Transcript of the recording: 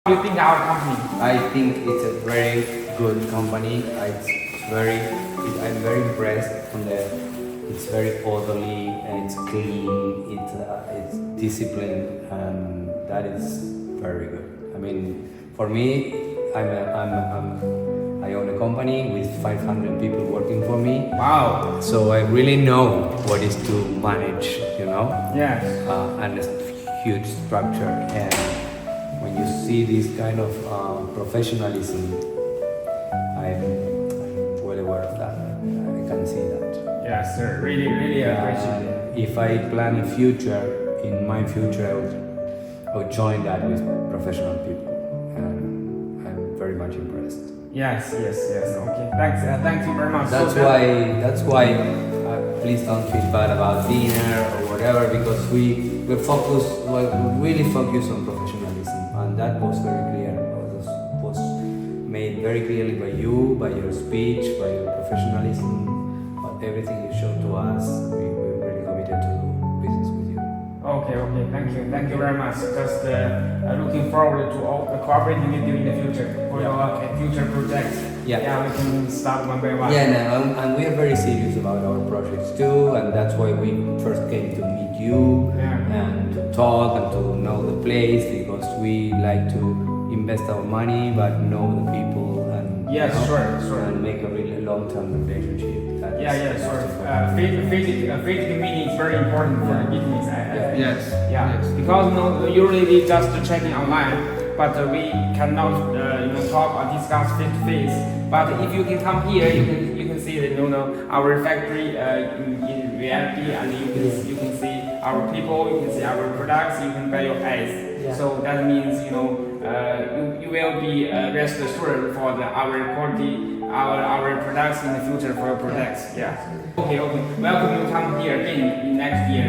You think our company? I think it's a very good company. I'm very impressed from the. It's very orderly and it's clean. It's disciplined, and that is very good. I mean, for me, I own a company with 500 people working for me. Wow. So I really know what is to manage, Yes. and a huge structure. And when you see this kind of professionalism, I'm well aware of that. I can see that. Yes, sir. Really, really appreciate it. If I plan a future, in my future, I would join that with professional people, and I'm very much impressed. Yes. Okay. Thank you very much. That's why. Please don't feel bad about dinner or whatever, because we really focus on professionalism, and that was very clear. Was made very clearly by you, by your speech, by your professionalism, but everything you showed to us. We're really committed to do business with you. Okay. Thank you very much. Just looking forward to cooperating with you in the future for your future projects. Yeah. We can start one by one. And we are very serious about our projects too, and that's why we first came to meet you and to talk and to know the place, because we like to invest our money but know the people and Sure. and make a really long-term relationship. Sure. Physical meeting is very important for the business. Yes. Because usually we just checking online, but we cannot talk or discuss face to face. But if you can come here, you can see our factory in reality, and you can see our people, you can see our products, you can buy your eyes. So that means you will be rest assured for our quality, our products in the future for your products. Okay. Welcome you come here again in next year.